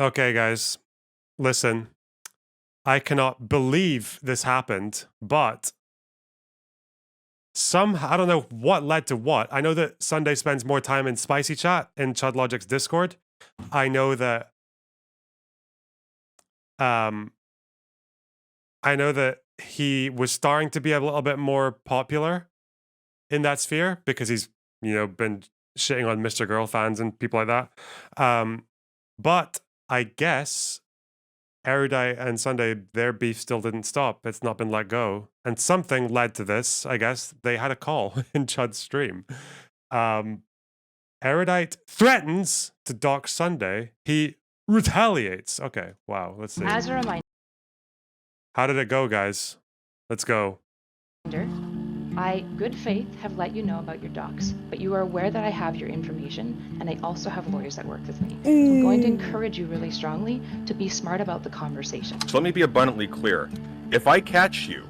Okay, guys, listen. I cannot believe this happened, but I don't know what led to what. I know that Sunday spends more time in Spicy Chat in Chud Logic's Discord. I know that um he was starting to be a little bit more popular in that sphere because he's, been shitting on Mr. Girl fans and people like that. But I guess Erudite and Sunday, their beef still didn't stop. It's not been let go. And something led to this, I guess. They had a call in Chud's stream. Erudite threatens to dox Sunday. He retaliates. Okay, wow, let's see. As a reminder, how did it go, guys? Let's go. I, good faith, have let you know about your docs, but you are aware that I have your information, and I also have lawyers that work with me. So I'm going to encourage you really strongly to be smart about the conversation. So let me be abundantly clear. If I catch you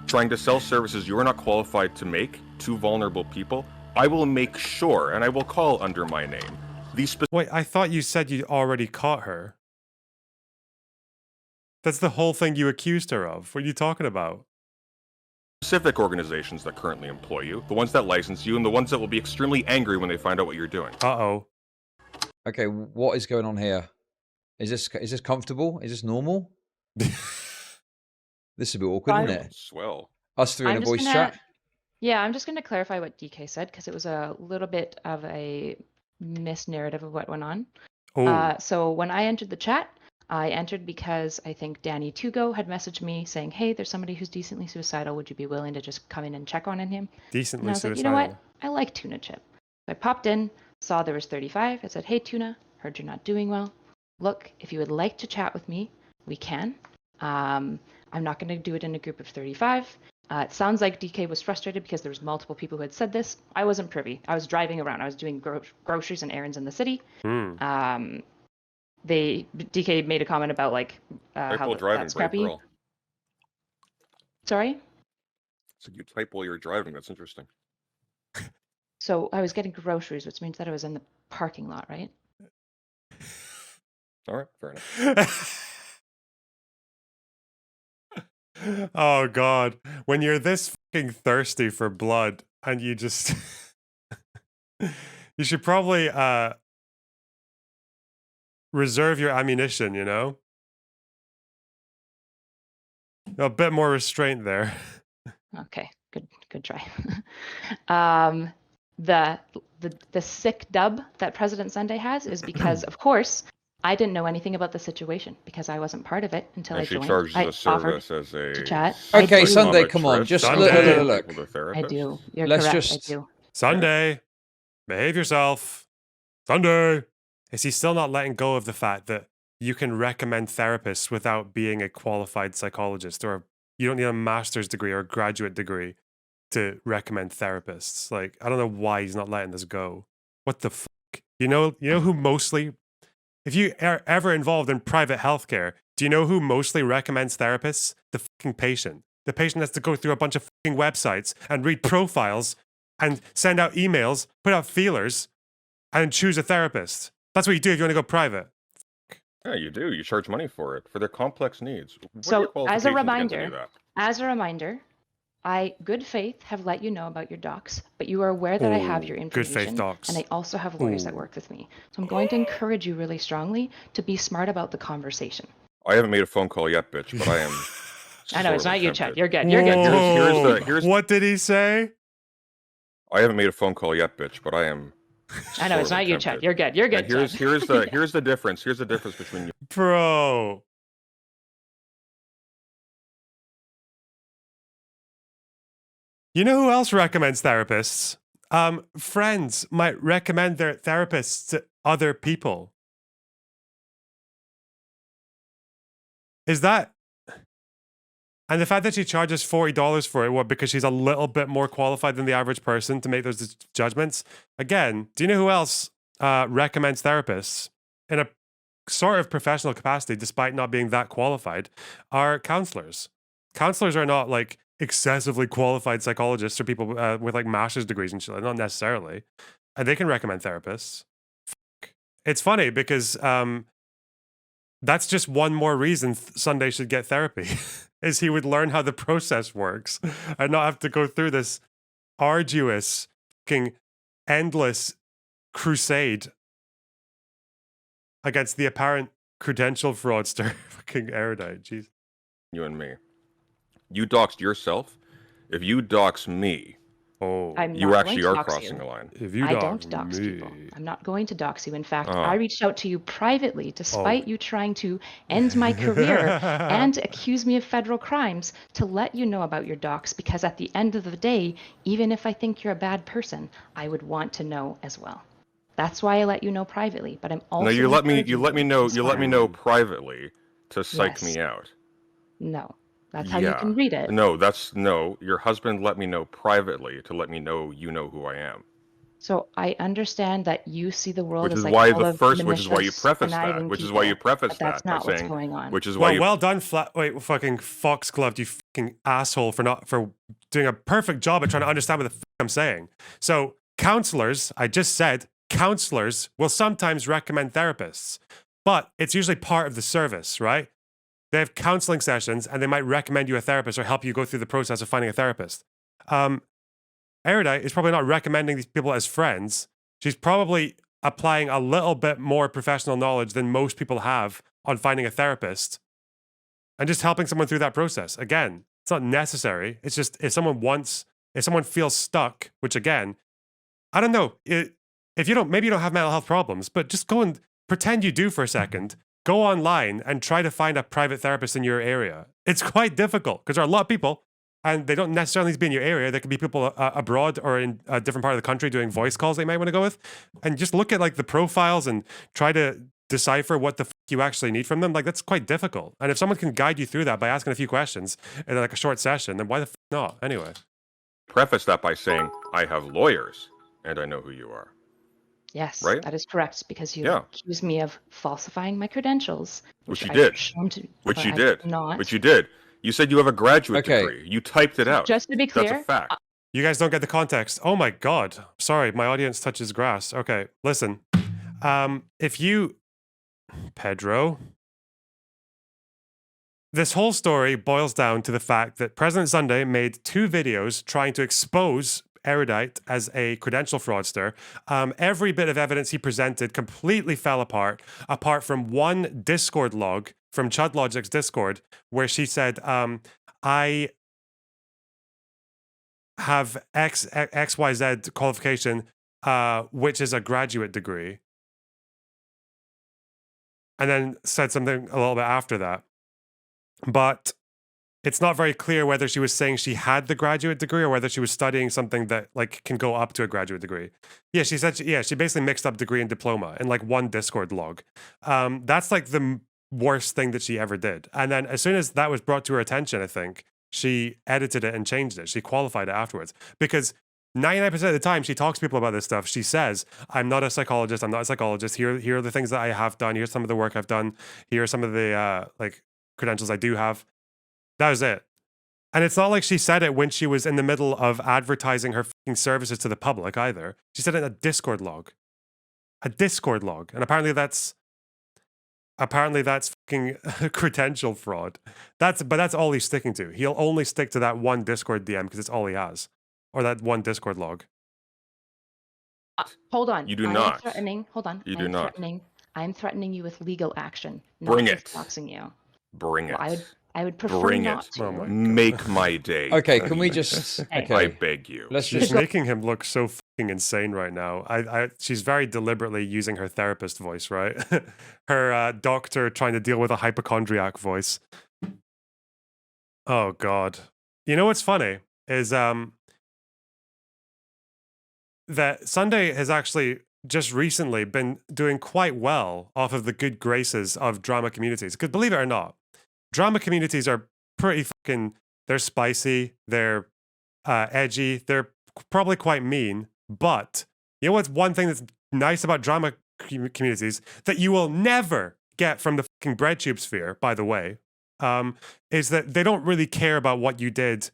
trying to sell services you are not qualified to make to vulnerable people, I will make sure, and I will call under my name, Wait, I thought you said you already caught her. That's the whole thing you accused her of. What are you talking about? specific organizations that currently employ you, the ones that license you, and the ones that will be extremely angry when they find out what you're doing. Uh-oh. Okay, what is going on here? Is this comfortable? Is this normal? This is a bit awkward, isn't it? Swell. Us three in a voice chat? Yeah, I'm just going to clarify what DK said, because it was a little bit of a misnarrative of what went on. So when I entered the chat, I entered because I think Danny Tugo had messaged me saying, hey, there's somebody who's decently suicidal. Would you be willing to just come in and check on him? Decently and I was suicidal. like, you know what? I like Tuna Chip. So I popped in, saw there was 35. I said, hey, Tuna, heard you're not doing well. Look, if you would like to chat with me, we can. I'm not going to do it in a group of 35. It sounds like DK was frustrated because there was multiple people who had said this. I wasn't privy. I was driving around. I was doing groceries and errands in the city. DK made a comment about like how that's crappy. Girl. Sorry? So you type while you're driving. That's interesting. So I was getting groceries, which means that I was in the parking lot, right? All right, fair enough. Oh God, when you're this fucking thirsty for blood and you just you should probably reserve your ammunition, you know? A bit more restraint there. Okay, good try. The sick dub that President Sunday has is because, of course, I didn't know anything about the situation because I wasn't part of it until I joined. She charges a service as a to chat. Okay, Sunday, come on, just look. I do. You're correct. I do. Sunday, behave yourself. Sunday. Is he still not letting go of the fact that you can recommend therapists without being a qualified psychologist, or you don't need a master's degree or a graduate degree to recommend therapists? Like, I don't know why he's not letting this go. What the fuck? You know who mostly, if you are ever involved in private healthcare, do you know who mostly recommends therapists? The fucking patient. The patient has to go through a bunch of fucking websites and read profiles and send out emails, put out feelers, and choose a therapist. That's what you do if you want to go private. Yeah, you do. You charge money for it, for their complex needs. So, as a reminder, I, good faith, have let you know about your docs, but you are aware that I have your information. Good faith docs. And I also have lawyers that work with me. So I'm going to encourage you really strongly to be smart about the conversation. I haven't made a phone call yet, bitch, but I am. I know, it's not you, Chad. You're good. You're good. Here's what did he say? I haven't made a phone call yet, bitch, but I am. I know, it's not you, Chad. You're good. You're good. Here's the difference. Here's the difference between you. Bro. You know who else recommends therapists? Friends might recommend their therapists to other people. Is that... And the fact that she charges $40 for it, what, because she's a little bit more qualified than the average person to make those judgments? Again, do you know who else recommends therapists in a sort of professional capacity, despite not being that qualified, are counselors. Counselors are not like excessively qualified psychologists or people with like master's degrees and shit, not necessarily. And they can recommend therapists. It's funny because that's just one more reason Sunday should get therapy, is he would learn how the process works and not have to go through this arduous, fucking endless crusade against the apparent credential fraudster, fucking Erudite. Jeez. You and me. You doxed yourself. If you dox me, Oh, I'm you not actually going are to dox crossing you. a line. if you I dox don't dox me, people. I'm not going to dox you. In fact, Uh-huh. I reached out to you privately, despite you trying to end my career and accuse me of federal crimes, to let you know about your dox, because at the end of the day, even if I think you're a bad person, I would want to know as well. That's why I let you know privately. But I'm also No, you let me encouraging know to you let me respond. know privately to psych Yes. me out. No, that's how you can read it. No, your husband let me know privately to let me know you know who I am. So I understand that you see the world Which as is like why full of which is why you malicious, preface that. conniving Which is people, why you preface but that's that by not what's saying going on. which is why well, you well done, fucking foxgloved, you fucking asshole, for doing a perfect job at trying to understand what the fuck I'm saying. So, counselors, I just said, counselors will sometimes recommend therapists, but it's usually part of the service, right? They have counseling sessions and they might recommend you a therapist or help you go through the process of finding a therapist. Erudite is probably not recommending these people as friends. She's probably applying a little bit more professional knowledge than most people have on finding a therapist and just helping someone through that process. Again, it's not necessary. It's just if someone feels stuck, which again, I don't know, if you don't, maybe you don't have mental health problems, but just go and pretend you do for a second. Go online and try to find a private therapist in your area. It's quite difficult because there are a lot of people and they don't necessarily need to be in your area. There could be people abroad or in a different part of the country doing voice calls that you might want to go with. And just look at like the profiles and try to decipher what the fuck you actually need from them. Like that's quite difficult. And if someone can guide you through that by asking a few questions in like a short session, then why the fuck not? Anyway. preface that by saying I have lawyers and I know who you are. Yes, Right? that is correct, because you Yeah. accused me of falsifying my credentials, Which you I did. shown to, Which but you I did. not. Which you did. You said you have a graduate Okay. degree. You typed it out. Just to be clear, That's a fact. You guys don't get the context. Oh my god. Sorry, my audience touches grass. Okay, listen. If you Pedro, this whole story boils down to the fact that President Sunday made 2 videos trying to expose Erudite as a credential fraudster. Every bit of evidence he presented completely fell apart from one Discord log from ChudLogic's Discord, where she said, I have XYZ qualification, which is a graduate degree. And then said something a little bit after that. But it's not very clear whether she was saying she had the graduate degree or whether she was studying something that like can go up to a graduate degree. Yeah, she said, she basically mixed up degree and diploma in like one Discord log. That's like the worst thing that she ever did. And then as soon as that was brought to her attention, I think, she edited it and changed it. She qualified it afterwards because 99% of the time she talks to people about this stuff. She says, I'm not a psychologist. I'm not a psychologist. Here are the things that I have done. Here's some of the work I've done. Here are some of the like credentials I do have. That was it. And it's not like she said it when she was in the middle of advertising her fucking services to the public either. She said it in a Discord log. A Discord log. And apparently that's fucking credential fraud. But that's all he's sticking to. He'll only stick to that one Discord DM because it's all he has. Or that one Discord log. hold on. You do I not. am threatening. Hold on. You I do am not. threatening. I am threatening you with legal action. Not Bring just it. doxing you. Bring it. Well, I would prefer Bring not it. to. Oh my Make my day. Okay, can we just? Hey. Okay, I beg you. let's She's just. making him look so fucking insane right now. She's very deliberately using her therapist voice, right? Her doctor trying to deal with a hypochondriac voice. Oh god. You know what's funny is that Sunday has actually just recently been doing quite well off of the good graces of drama communities. Because believe it or not, drama communities are pretty fucking, they're spicy, they're edgy, they're probably quite mean. But you know what's one thing that's nice about drama communities that you will never get from the fucking breadtube sphere, by the way, is that they don't really care about what you did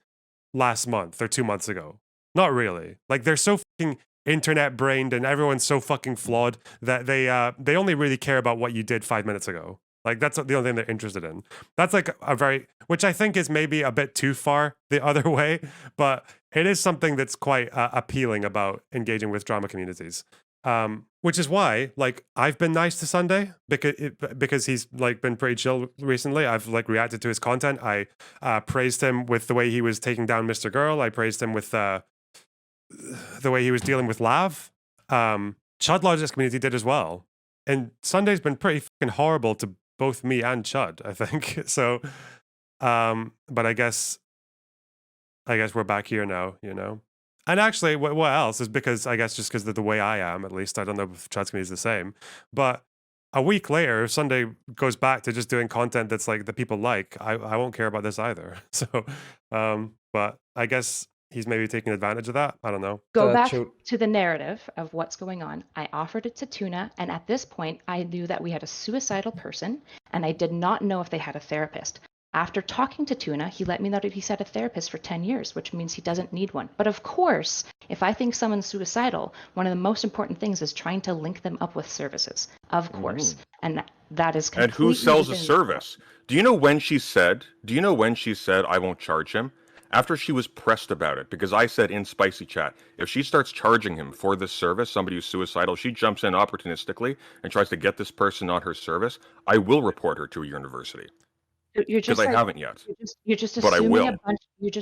last month or 2 months ago. Not really. Like they're so fucking internet brained and everyone's so fucking flawed that they only really care about what you did 5 minutes ago. Like that's the only thing they're interested in. That's like which I think is maybe a bit too far the other way, but it is something that's quite appealing about engaging with drama communities. Which is why, like, I've been nice to Sunday because he's like been pretty chill recently. I've like reacted to his content. I praised him with the way he was taking down Mr. Girl. I praised him with the way he was dealing with Lav. Chud Logic's community did as well. And Sunday's been pretty fucking horrible to both me and Chud, I think. So, but I guess we're back here now, you know? And actually, what else is because I guess just because of the way I am, at least, I don't know if Chud's community is the same. But a week later, Sunday goes back to just doing content that's like that people like. I won't care about this either. So, but I guess he's maybe taking advantage of that. I don't know. Go back to the narrative of what's going on. I offered it to Tuna, and at this point, I knew that we had a suicidal person, and I did not know if they had a therapist. After talking to Tuna, he let me know that he's had a therapist for 10 years, which means he doesn't need one. But of course, if I think someone's suicidal, one of the most important things is trying to link them up with services. Of course. And that is completely... And who sells a service? Do you know when she said, I won't charge him? After she was pressed about it, because I said in Spicy Chat, if she starts charging him for this service, somebody who's suicidal, she jumps in opportunistically and tries to get this person on her service, I will report her to a university. Because I haven't yet. You're just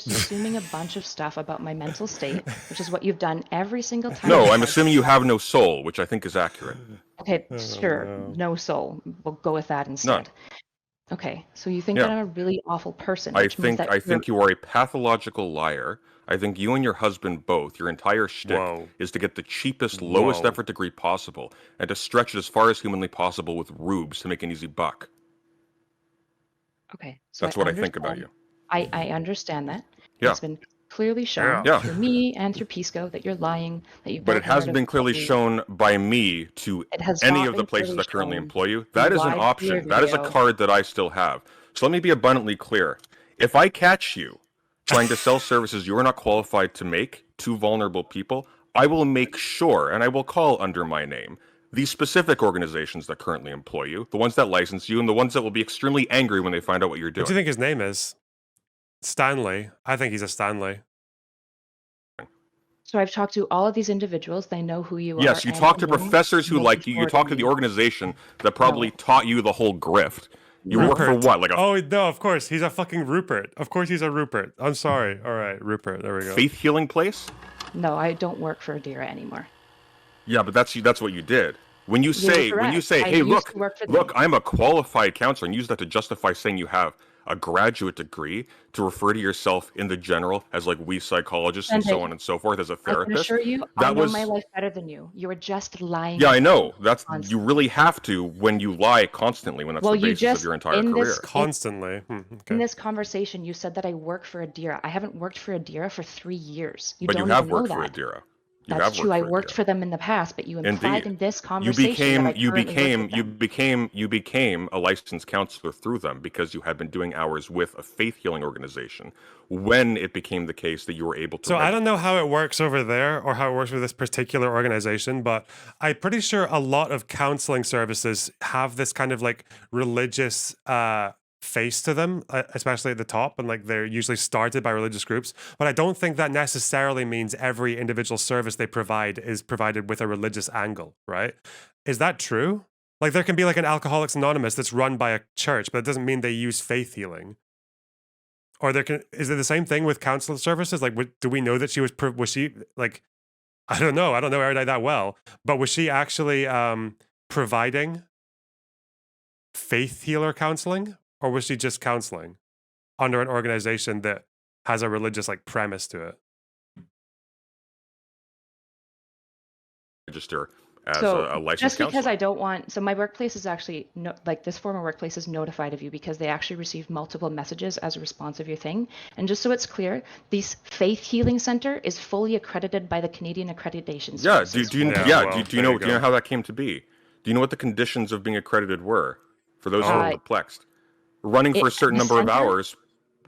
assuming a bunch of stuff about my mental state, which is what you've done every single time. No, I'm assuming you have no soul, which I think is accurate. Okay, sure. No soul. We'll go with that instead. None. Okay, so you think that I'm a really awful person. I think you are a pathological liar. I think you and your husband both, your entire shtick is to get the cheapest, lowest effort degree possible and to stretch it as far as humanly possible with rubes to make an easy buck. Okay, so that's what I think about you. I understand that. Yeah. It's been clearly shown through me and through Pisco that you're lying. But it hasn't been clearly shown by me to any of the places that currently employ you. That is an option. That is a card that I still have. So let me be abundantly clear. If I catch you trying to sell services you are not qualified to make to vulnerable people, I will make sure, and I will call under my name, the specific organizations that currently employ you, the ones that license you, and the ones that will be extremely angry when they find out what you're doing. What do you think his name is? Stanley. I think he's a Stanley. So I've talked to all of these individuals. They know who you are. Yes, you talk to professors who like you. You talk to the organization that probably taught you the whole grift. You work for what? Like oh, no, of course. He's a fucking Rupert. Of course he's a Rupert. I'm sorry. All right, Rupert. There we go. Faith healing place? No, I don't work for Adira anymore. Yeah, but that's what you did. When you say, hey, look, I'm a qualified counselor, and use that to justify saying you have a graduate degree, to refer to yourself in the general as like we psychologists and so on and so forth as a therapist. I can assure you, I know my life better than you. You are just lying. Yeah, I know. You really have to when you lie constantly, when that's the basis of your entire career. Constantly. In this conversation, you said that I work for Adira. I haven't worked for Adira for 3 years. But you have worked for Adira. That's true. I worked for them in the past, but you implied in this conversation you became a licensed counselor through them because you had been doing hours with a faith healing organization. When it became the case that you were able to. So I don't know how it works over there or how it works with this particular organization, but I'm pretty sure a lot of counseling services have this kind of like religious face to them, especially at the top, and like they're usually started by religious groups, but I don't think that necessarily means every individual service they provide is provided with a religious angle, right? Is that true? Like there can be like an Alcoholics Anonymous that's run by a church, but it doesn't mean they use faith healing. Or is it the same thing with counseling services? Like, do we know that she was she like, I don't know Erudite that well, but was she actually providing faith healer counseling? Or was she just counseling under an organization that has a religious like premise to it? Register as a licensed just because counselor. I don't want, so my workplace is actually this former workplace is notified of you because they actually received multiple messages as a response of your thing. And just so it's clear, this Faith Healing Center is fully accredited by the Canadian Accreditation Services. Do you know how that came to be? Do you know what the conditions of being accredited were? For those who are perplexed. Running for a certain number of hours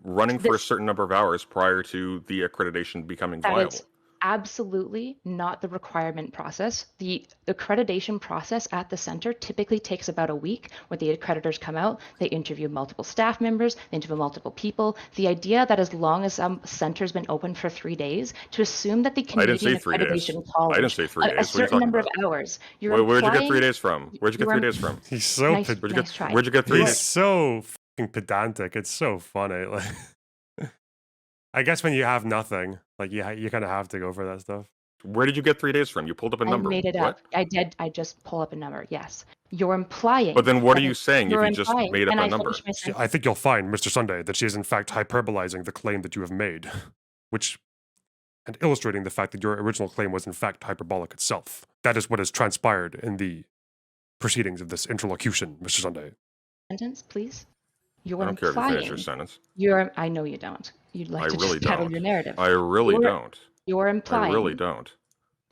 prior to the accreditation becoming viable. absolutely not the requirement process. The accreditation process at the center typically takes about a week, where the accreditors come out, they interview multiple staff members, they interview multiple people. The idea that as long as some center's been open for 3 days, to assume that the Canadian Accreditation College, I didn't say 3 days. a certain number of hours, you're where'd you get 3 implying. days from? Where'd you get 3 days from? He's so Nice try. Where'd you get 3 he's days? so fucking pedantic. It's so funny. Like, I guess when you have nothing, like you kind of have to go for that stuff. Where did you get 3 days from? You pulled up a number. I made it up. I did. I just pull up a number. Yes. You're implying. But then what are you saying if you just made up a number? I think you'll find, Mr. Sunday, that she is in fact hyperbolizing the claim that you have made, and illustrating the fact that your original claim was in fact hyperbolic itself. That is what has transpired in the proceedings of this interlocution, Mr. Sunday. Sentence, please. You're I don't care if you finish your sentence. I know you don't. You'd like to really just peddle your narrative. I really don't. You're implying. I really don't.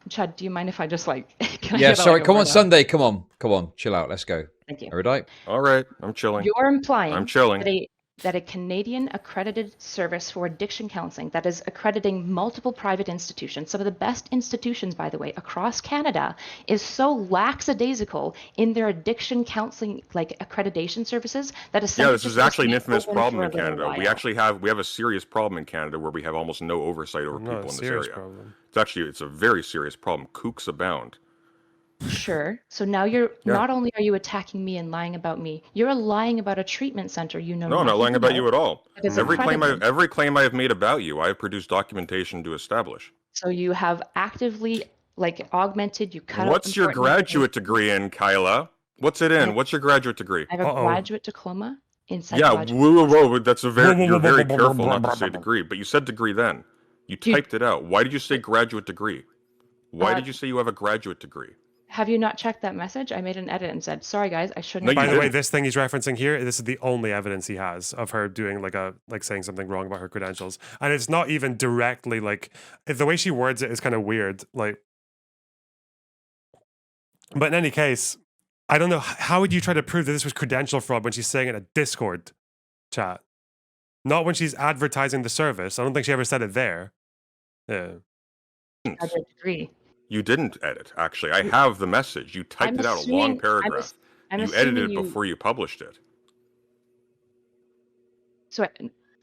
Chad, do you mind if I just like? Yeah, sorry. Come on, Sunday. Come on. Chill out. Let's go. Thank you. Erudite. All right, I'm chilling. You're implying. I'm chilling. That a Canadian accredited service for addiction counseling that is accrediting multiple private institutions, some of the best institutions, by the way, across Canada, is so lackadaisical in their addiction counseling accreditation services that this is actually an infamous problem in Canada. We have a serious problem in Canada where we have almost no oversight over people in this area. Problem. It's a very serious problem. Kooks abound. Sure. So now not only are you attacking me and lying about me, you're lying about a treatment center. No, I'm not lying about you at all. Every claim I have made about you, I have produced documentation to establish. So you have actively augmented. You cut. What's your graduate degree in, Kyla? What's it in? What's your graduate degree? I have a graduate diploma in psychology. Yeah, whoa. That's you're very careful not to say degree, but you said degree then. You typed it out. Why did you say graduate degree? Why did you say you have a graduate degree? Have you not checked that message? I made an edit and said, "Sorry guys, I shouldn't." By the way, this thing he's referencing here, this is the only evidence he has of her doing saying something wrong about her credentials, and it's not even directly the way she words it is kind of weird. But in any case, I don't know how would you try to prove that this was credential fraud when she's saying it in a Discord chat, not when she's advertising the service. I don't think she ever said it there. Yeah. Graduate degree. You didn't edit, actually. I have the message. You typed it out, a long paragraph. You edited it before you published it. So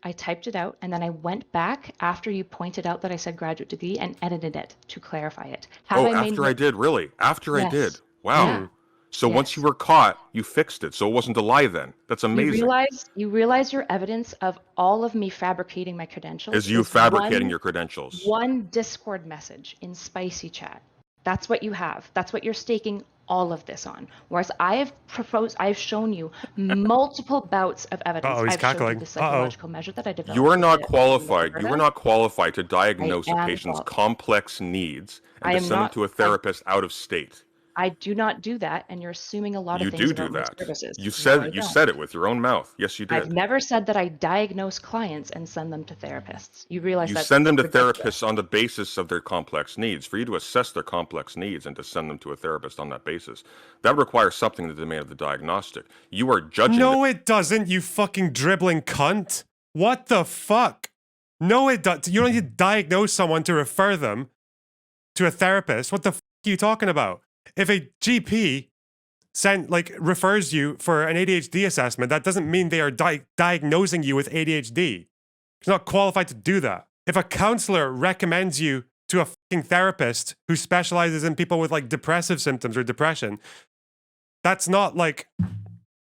I typed it out, and then I went back after you pointed out that I said graduate degree and edited it to clarify it. After I did, really? After I did? Wow. Yeah. So once you were caught, you fixed it. So it wasn't a lie then. That's amazing. You realize your evidence of all of me fabricating my credentials is you fabricating your credentials. One Discord message in Spicy Chat. That's what you have. That's what you're staking all of this on. Whereas I have shown you multiple bouts of evidence. He's cackling. Showed you the psychological measure that I developed. You are not qualified. You are not qualified to diagnose a patient's complex needs and to send them to a therapist out of state. I do not do that, and you're assuming a lot of things about my services. You said it with your own mouth. Yes, you did. I've never said that I diagnose clients and send them to therapists. You realize that you send them to therapists on the basis of their complex needs. For you to assess their complex needs and to send them to a therapist on that basis, that requires something to demand of the diagnostic. You are judging. No, it doesn't. You fucking dribbling cunt. What the fuck? No, it does. You don't need to diagnose someone to refer them to a therapist. What the fuck are you talking about? If a GP refers you for an ADHD assessment, that doesn't mean they are diagnosing you with ADHD. He's not qualified to do that. If a counselor recommends you to a fucking therapist who specializes in people with depressive symptoms or depression, that's not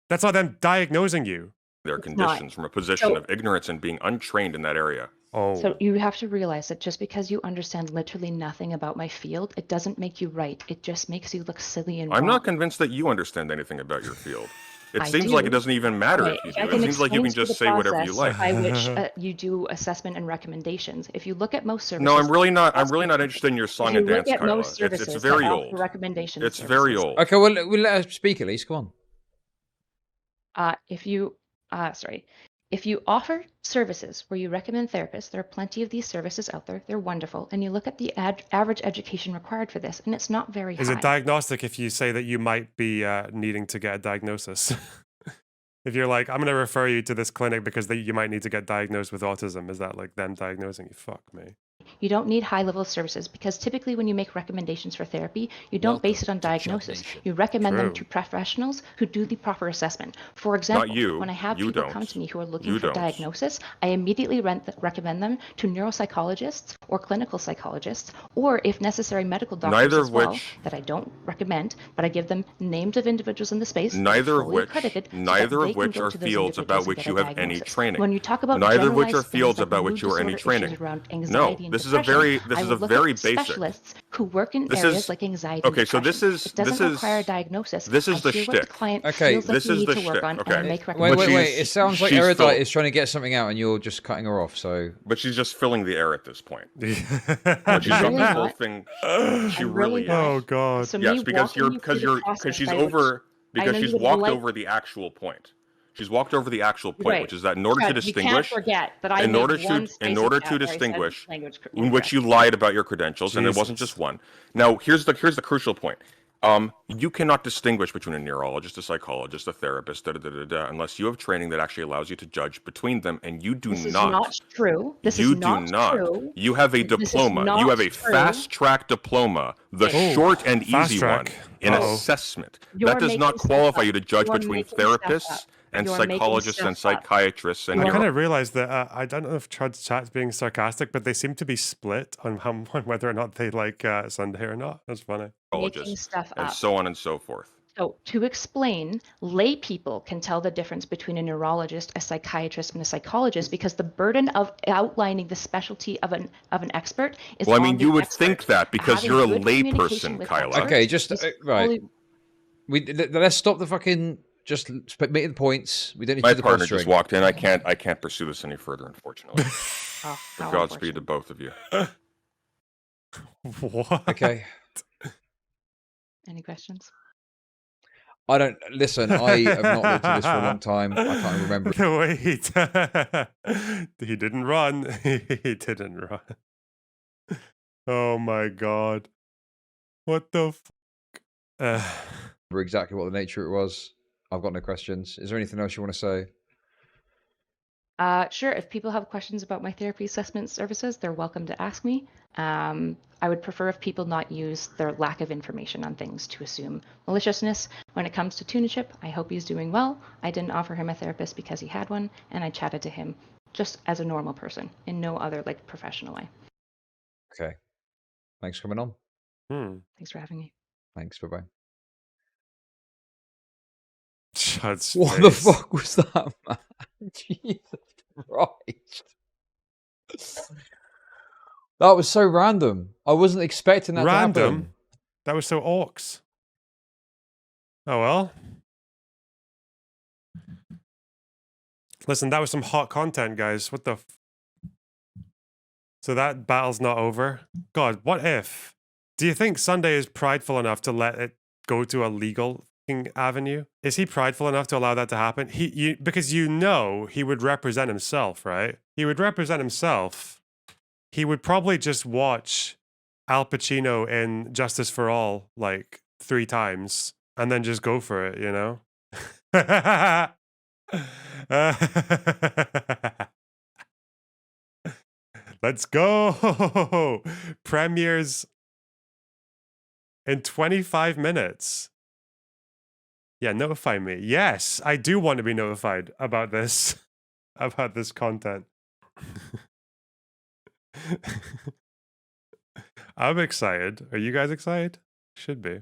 them diagnosing you. Their conditions from a position of ignorance and being untrained in that area. So you have to realize that just because you understand literally nothing about my field, it doesn't make you right. It just makes you look silly and wrong. I'm not convinced that you understand anything about your field. It seems like it doesn't even matter if you do. It seems like you can just say whatever you like. By which you do assessment and recommendations. If you look at most services. No, I'm really not interested in your song and dance, Kyla. It's very old. Recommendations. It's very old. Okay, well, we'll let her speak at least. Come on. If you offer services where you recommend therapists, there are plenty of these services out there. They're wonderful. And you look at the average education required for this, and it's not very high. Is it diagnostic if you say that you might be needing to get a diagnosis? If you're like, I'm going to refer you to this clinic because you might need to get diagnosed with autism, is that them diagnosing you? Fuck me. You don't need high level of services because typically when you make recommendations for therapy, you don't base it on diagnosis. You recommend them to professionals who do the proper assessment. For example, when I have people come to me who are looking for diagnosis, I immediately recommend them to neuropsychologists or clinical psychologists, or if necessary, medical doctors as well, that I don't recommend, but I give them names of individuals in the space, neither of which are fields about which you have any training. When you talk about neither of which are generalized things fields like about mood which you are any disorder training. issues around anxiety No, and this is a depression, very I will look at basic. specialists who work in This areas is- like anxiety Okay, and so depression. this is- It doesn't this is- require a diagnosis. this is I the hear what the shtick. client Okay, feels like this they is need the to work shtick, on, okay. and I make Wait, recommendations. wait. It sounds like she's Erudite is trying to get something out, and you're just cutting her off. So, But she's just filling the air at this point. I'm She's got really this whole not. thing. She I'm really is. Oh god. So Yes, me because walking you through the process she's by which over I because know she's you would walked like- over the actual point. She's walked over the actual point, Right. which is that in order to You can't distinguish, forget that I in made order one to space in order of to chat where I said distinguish, language in which you incorrect. lied about your credentials, and it wasn't Jesus. just one. Now, here's the crucial point. You cannot distinguish between a neurologist, a psychologist, a therapist, unless you have training that actually allows you to judge between them, and you do This is not. not true. This You is not do not. true. You have a This is diploma. not You have a true. fast track diploma, the Oh, short and fast easy track. one in Uh-oh. assessment. You're That does not making stuff qualify up. you to judge You're between making stuff therapists up. and You're making psychologists and stuff up. psychiatrists and I kind neuro- of realized that I don't know if Chud's chat's being sarcastic, but they seem to be split on whether or not they like Sunday or not. That's funny. Making stuff and up. so on and so forth. So to explain, lay people can tell the difference between a neurologist, a psychiatrist, and a psychologist because the burden of outlining the specialty of an expert is Well, I on mean, the you would expert. think that because Having you're a good lay communication person, with Kyla. experts okay, just is right. fully- Let's stop the fucking. Just make the points. We don't need My to do the partner posturing. just walked in. I can't pursue this any further, unfortunately. Oh, But how Godspeed to unfortunate. both of you. What? Okay. Any questions? I don't listen. I have not looked at this for a long time. I can't remember. The way he didn't run. He didn't run. Oh my god. What the fuck? Exactly what the nature it was. I've got no questions. Is there anything else you want to say? Sure. If people have questions about my therapy assessment services, they're welcome to ask me. I would prefer if people not use their lack of information on things to assume maliciousness. When it comes to Tunachip, I hope he's doing well. I didn't offer him a therapist because he had one, and I chatted to him just as a normal person in no other professional way. Okay. Thanks for coming on. Thanks for having me. Thanks. Bye-bye. Chud's What the face. fuck was that, man? Jesus Christ. That was so random. I wasn't expecting that to happen. That was so orcs. Oh well. Listen, that was some hot content, guys. What the So that battle's not over? God, what if? Do you think Sunday is prideful enough to let it go to a legal avenue? Is he prideful enough to allow that to happen? Because he would represent himself, right? He would represent himself. He would probably just watch Al Pacino in Justice for All 3 times and then just go for it, you know? Let's go! Premieres in 25 minutes. Yeah, notify me. Yes, I do want to be notified about this, about this content. I'm excited. Are you guys excited? Should be.